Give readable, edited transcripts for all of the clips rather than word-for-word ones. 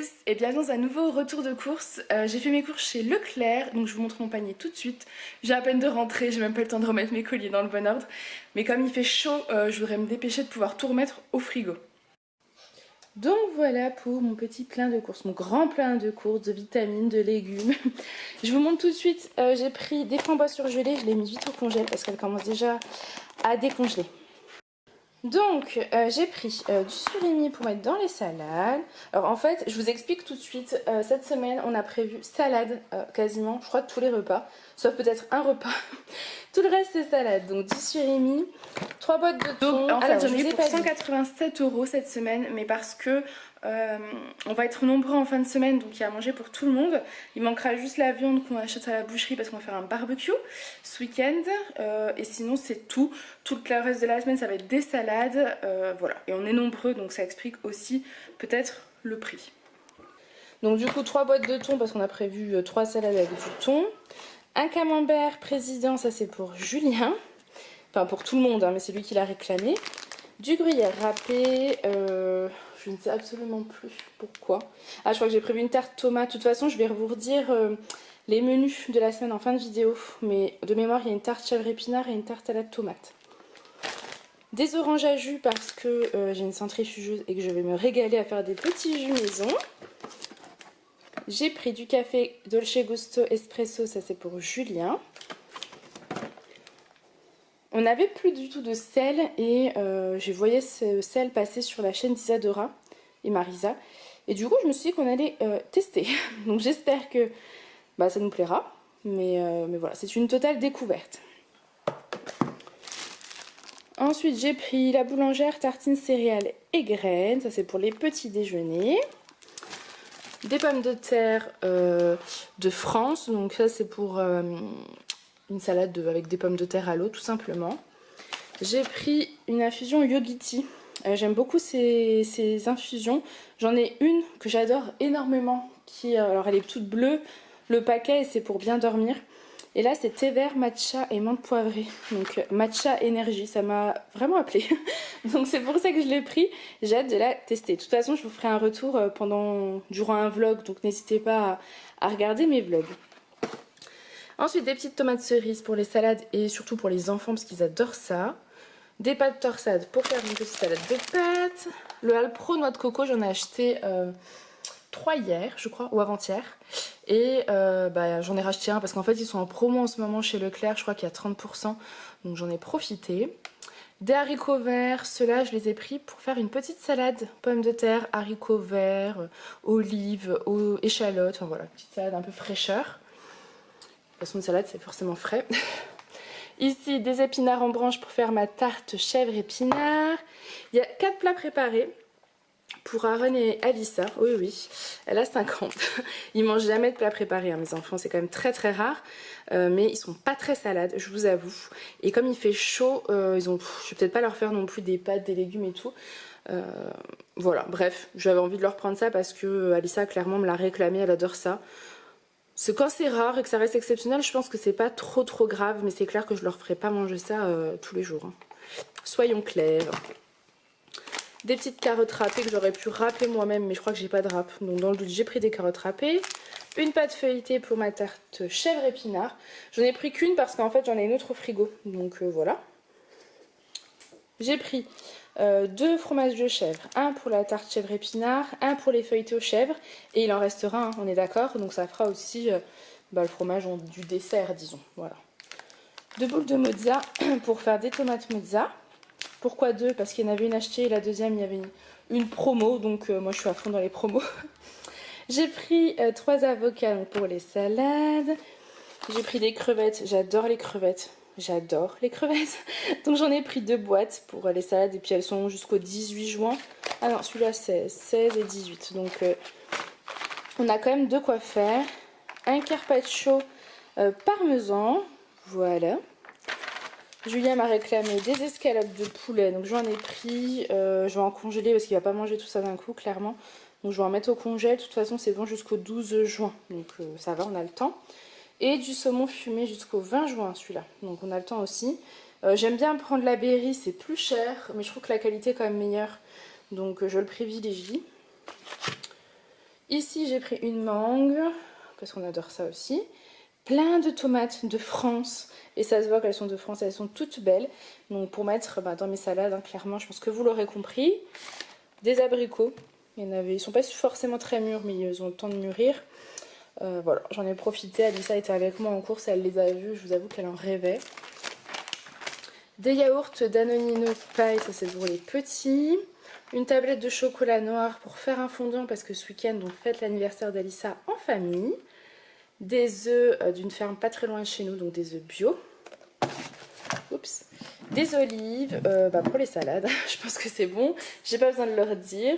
tous et bienvenue dans un nouveau retour de course. J'ai fait mes courses chez Leclerc, donc je vous montre mon panier tout de suite. J'ai à peine de rentrer, j'ai même pas le temps de remettre mes colis dans le bon ordre. Mais comme il fait chaud, je voudrais me dépêcher de pouvoir tout remettre au frigo. Donc voilà pour mon petit plein de courses, mon grand plein de courses, de vitamines, de légumes. Je vous montre tout de suite, j'ai pris des framboises surgelées, je les ai mis vite au congèle parce qu'elles commencent déjà à décongeler. Donc j'ai pris du surimi pour mettre dans les salades. Alors en fait je vous explique tout de suite, cette semaine on a prévu salade quasiment, je crois tous les repas, sauf peut-être un repas. Tout le reste c'est salade, donc du surimi, 3 boîtes de thon. En fait j'en ai pour pour 187 € cette semaine, mais parce que on va être nombreux en fin de semaine, donc il y a à manger pour tout le monde. Il manquera juste la viande qu'on achète à la boucherie parce qu'on va faire un barbecue ce week-end. Et sinon c'est tout. Tout le reste de la semaine ça va être des salades. Voilà. Et on est nombreux, donc ça explique aussi peut-être le prix. Donc du coup 3 boîtes de thon parce qu'on a prévu 3 salades avec du thon. Un camembert président, ça c'est pour Julien. Enfin pour tout le monde, hein, mais c'est lui qui l'a réclamé. Du gruyère râpé, je ne sais absolument plus pourquoi. Ah, je crois que j'ai prévu une tarte tomate. De toute façon, je vais vous redire les menus de la semaine en fin de vidéo. Mais de mémoire, il y a une tarte chèvre épinard et une tarte à la tomate. Des oranges à jus parce que j'ai une centrifugeuse et que je vais me régaler à faire des petits jus maison. J'ai pris du café Dolce Gusto Espresso, ça c'est pour Julien. On n'avait plus du tout de sel et je voyais ce sel passer sur la chaîne d'Isadora et Marisa. Et du coup, je me suis dit qu'on allait tester. Donc j'espère que ça nous plaira. Mais voilà, c'est une totale découverte. Ensuite, j'ai pris la boulangère tartines céréales et graines. Ça, c'est pour les petits déjeuners. Des pommes de terre de France. Donc ça, c'est pour... une salade avec des pommes de terre à l'eau tout simplement. J'ai pris une infusion Yogiti. J'aime beaucoup ces infusions. J'en ai une que j'adore énormément. Alors elle est toute bleue, le paquet, et c'est pour bien dormir. Et là c'est thé vert, matcha et menthe poivrée. Donc matcha énergie, ça m'a vraiment appelé. Donc c'est pour ça que je l'ai pris. J'ai hâte de la tester. De toute façon je vous ferai un retour durant un vlog. Donc n'hésitez pas à regarder mes vlogs. Ensuite, des petites tomates cerises pour les salades et surtout pour les enfants parce qu'ils adorent ça. Des pâtes torsades pour faire une petite salade de pâtes. Le Alpro noix de coco, j'en ai acheté 3 hier, je crois, ou avant-hier. Et j'en ai racheté un parce qu'en fait, ils sont en promo en ce moment chez Leclerc. Je crois qu'il y a 30%, donc j'en ai profité. Des haricots verts, ceux-là, je les ai pris pour faire une petite salade. Pommes de terre, haricots verts, olives, échalotes. Enfin voilà, une petite salade un peu fraîcheur. De toute façon, une salade, c'est forcément frais. Ici, des épinards en branche pour faire ma tarte chèvre épinard. Il y a 4 plats préparés pour Aaron et Alissa. Oui, elle a 5 ans. Ils mangent jamais de plats préparés, hein, mes enfants. C'est quand même très très rare. Mais ils sont pas très salades, je vous avoue. Et comme il fait chaud, je vais peut-être pas leur faire non plus des pâtes, des légumes et tout. Voilà, bref, j'avais envie de leur prendre ça parce que Alissa clairement me l'a réclamé, elle adore ça. Quand c'est rare et que ça reste exceptionnel, je pense que c'est pas trop grave, mais c'est clair que je leur ferai pas manger ça tous les jours. Hein. Soyons clairs. Des petites carottes râpées que j'aurais pu râper moi-même, mais je crois que j'ai pas de râpe. Donc dans le doute, j'ai pris des carottes râpées. Une pâte feuilletée pour ma tarte chèvre épinard. J'en ai pris qu'une parce qu'en fait j'en ai une autre au frigo. Donc voilà. J'ai pris 2 fromages de chèvre, un pour la tarte chèvre épinard, un pour les feuilletés aux chèvres, et il en restera un, on est d'accord, donc ça fera aussi le fromage du dessert, disons. Voilà. 2 boules de mozza pour faire des tomates mozza. Pourquoi 2? Parce qu'il y en avait une achetée et la deuxième il y avait une promo, donc moi je suis à fond dans les promos. J'ai pris 3 avocats pour les salades. J'ai pris des crevettes, j'adore les crevettes. J'adore les crevettes. Donc j'en ai pris 2 boîtes pour les salades et puis elles sont jusqu'au 18 juin. Ah non, celui-là c'est 16 et 18. Donc on a quand même de quoi faire. Un carpaccio parmesan. Voilà. Julien m'a réclamé des escalopes de poulet. Donc j'en ai pris. Je vais en congeler parce qu'il va pas manger tout ça d'un coup, clairement. Donc je vais en mettre au congèle. De toute façon c'est bon jusqu'au 12 juin. Donc ça va, on a le temps. Et du saumon fumé jusqu'au 20 juin celui-là. Donc on a le temps aussi. J'aime bien prendre la Berry, c'est plus cher. Mais je trouve que la qualité est quand même meilleure. Donc je le privilégie. Ici j'ai pris une mangue, parce qu'on adore ça aussi. Plein de tomates de France. Et ça se voit qu'elles sont de France, elles sont toutes belles. Donc pour mettre dans mes salades, hein, clairement, je pense que vous l'aurez compris. Des abricots. Il y en avait, ils sont pas forcément très mûrs, mais ils ont le temps de mûrir. Voilà, j'en ai profité. Alissa était avec moi en course, elle les a vus. Je vous avoue qu'elle en rêvait. Des yaourts Danonino paille, ça c'est pour les petits. Une tablette de chocolat noir pour faire un fondant parce que ce week-end on fête l'anniversaire d'Alissa en famille. Des œufs d'une ferme pas très loin de chez nous, donc des œufs bio. Oups. Des olives pour les salades, je pense que c'est bon, j'ai pas besoin de leur dire.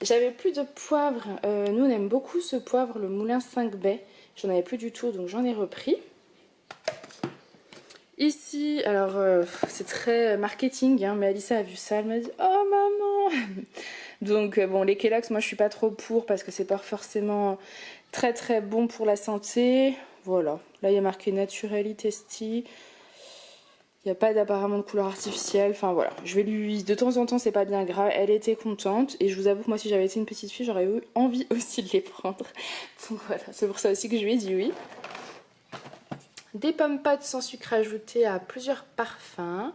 J'avais plus de poivre, nous on aime beaucoup ce poivre, le moulin 5 baies. J'en avais plus du tout, donc j'en ai repris. Ici, alors c'est très marketing, hein, mais Alissa a vu ça, elle m'a dit « Oh maman !» Donc bon, les Kellogg's, moi je suis pas trop pour parce que c'est pas forcément très très bon pour la santé. Voilà, là il y a marqué Naturally Tasty. Il n'y a pas apparemment de couleur artificielle. Enfin voilà, je vais lui... De temps en temps, c'est pas bien grave. Elle était contente. Et je vous avoue que moi, si j'avais été une petite fille, j'aurais eu envie aussi de les prendre. Donc voilà, c'est pour ça aussi que je lui ai dit oui. Des pommes potes sans sucre ajouté à plusieurs parfums.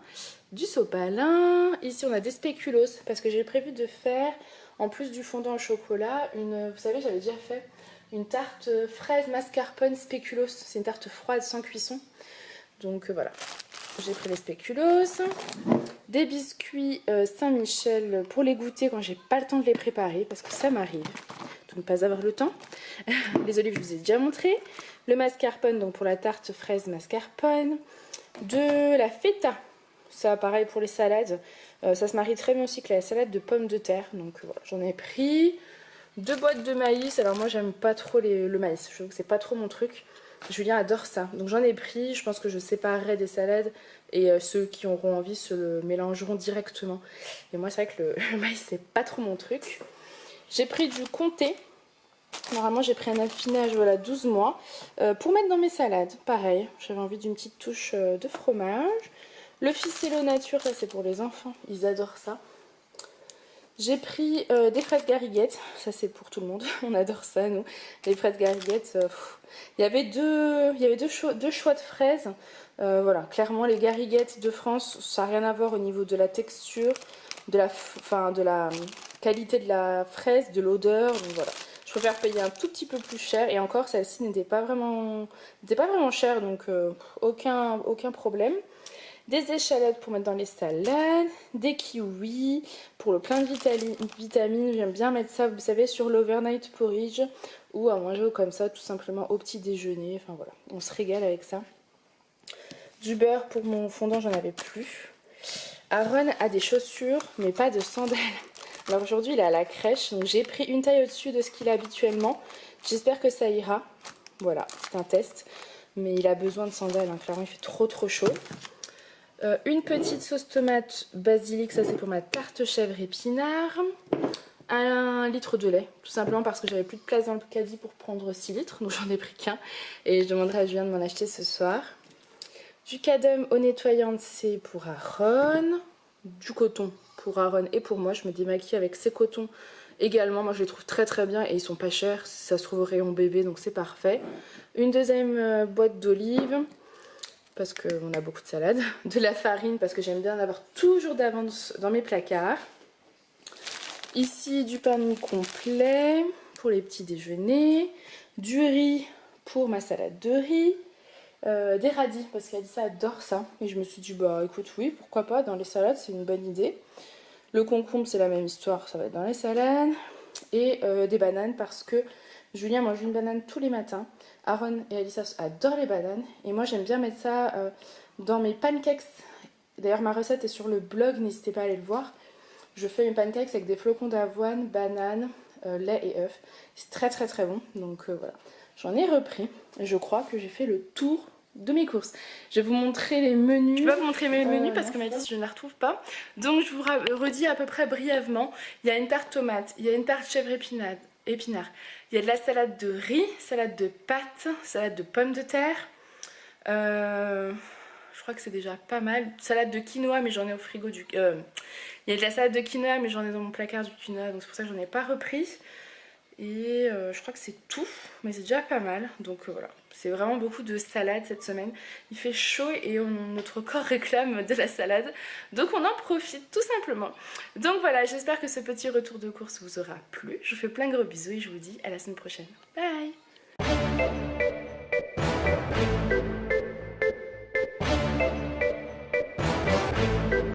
Du sopalin. Ici, on a des spéculoos. Parce que j'ai prévu de faire, en plus du fondant au chocolat, une... Vous savez, j'avais déjà fait une tarte fraise mascarpone spéculoos. C'est une tarte froide sans cuisson. Donc voilà. J'ai pris les spéculoos, des biscuits Saint-Michel pour les goûter quand j'ai pas le temps de les préparer parce que ça m'arrive de ne pas avoir le temps. Les olives, je vous ai déjà montré. Le mascarpone, donc pour la tarte fraise mascarpone. De la feta, ça pareil pour les salades. Ça se marie très bien aussi avec la salade de pommes de terre. Donc voilà, j'en ai pris. 2 boîtes de maïs. Alors moi, j'aime pas trop le maïs. Je trouve que c'est pas trop mon truc. Julien adore ça, donc j'en ai pris, je pense que je séparerai des salades et ceux qui auront envie se le mélangeront directement. Et moi c'est vrai que le maïs c'est pas trop mon truc. J'ai pris du comté, normalement j'ai pris un affinage voilà 12 mois pour mettre dans mes salades, pareil, j'avais envie d'une petite touche de fromage. Le Ficello Nature, ça c'est pour les enfants, ils adorent ça. J'ai pris des fraises gariguettes, ça c'est pour tout le monde, on adore ça nous. Les fraises gariguettes, il y avait deux choix de fraises. Voilà, clairement les gariguettes de France, ça n'a rien à voir au niveau de la texture, de la qualité de la fraise, de l'odeur. Donc voilà, je préfère payer un tout petit peu plus cher. Et encore, celle-ci n'était pas vraiment chère, donc aucun problème. Des échalotes pour mettre dans les salades, des kiwis pour le plein de vitamines. J'aime bien mettre ça, vous savez, sur l'overnight porridge ou à manger comme ça, tout simplement au petit déjeuner. Enfin voilà, on se régale avec ça. Du beurre pour mon fondant, j'en avais plus. Aaron a des chaussures, mais pas de sandales. Alors aujourd'hui, il est à la crèche, donc j'ai pris une taille au-dessus de ce qu'il a habituellement. J'espère que ça ira. Voilà, c'est un test. Mais il a besoin de sandales, hein. Clairement, il fait trop chaud. Une petite sauce tomate basilic, ça c'est pour ma tarte chèvre épinard. 1 litre de lait, tout simplement parce que j'avais plus de place dans le caddie pour prendre 6 litres, donc j'en ai pris qu'un. Et je demanderai à Julien de m'en acheter ce soir. Du cadum eau nettoyante, c'est pour Aaron. Du coton pour Aaron et pour moi. Je me démaquille avec ces cotons également. Moi je les trouve très bien et ils sont pas chers. Ça se trouve au rayon bébé, donc c'est parfait. Une deuxième boîte d'olives, parce qu'on a beaucoup de salades, de la farine parce que j'aime bien en avoir toujours d'avance dans mes placards. Ici du pain mie complet pour les petits déjeuners, du riz pour ma salade de riz, des radis parce qu'Alissa adore ça et je me suis dit bah écoute oui pourquoi pas, dans les salades c'est une bonne idée. Le concombre c'est la même histoire, ça va être dans les salades. Et des bananes parce que Julien mange une banane tous les matins. Aaron et Alissa adorent les bananes. Et moi j'aime bien mettre ça dans mes pancakes. D'ailleurs ma recette est sur le blog, n'hésitez pas à aller le voir. Je fais mes pancakes avec des flocons d'avoine, bananes, lait et œufs. C'est très bon. Donc voilà. J'en ai repris. Et je crois que j'ai fait le tour de mes courses. Je vais vous montrer les menus. Je vais pas vous montrer mes menus parce que ma liste je ne la retrouve pas. Donc je vous redis à peu près brièvement. Il y a une tarte tomate, il y a une tarte chèvre épinard, il y a de la salade de riz, salade de pâtes, salade de pommes de terre. Je crois que c'est déjà pas mal. Salade de quinoa, mais j'en ai au frigo du... il y a de la salade de quinoa, mais j'en ai dans mon placard du quinoa, donc c'est pour ça que j'en ai pas repris. Et je crois que c'est tout, mais c'est déjà pas mal. Donc voilà, c'est vraiment beaucoup de salade cette semaine. Il fait chaud et notre corps réclame de la salade. Donc on en profite tout simplement. Donc voilà, j'espère que ce petit retour de course vous aura plu. Je vous fais plein de gros bisous et je vous dis à la semaine prochaine. Bye!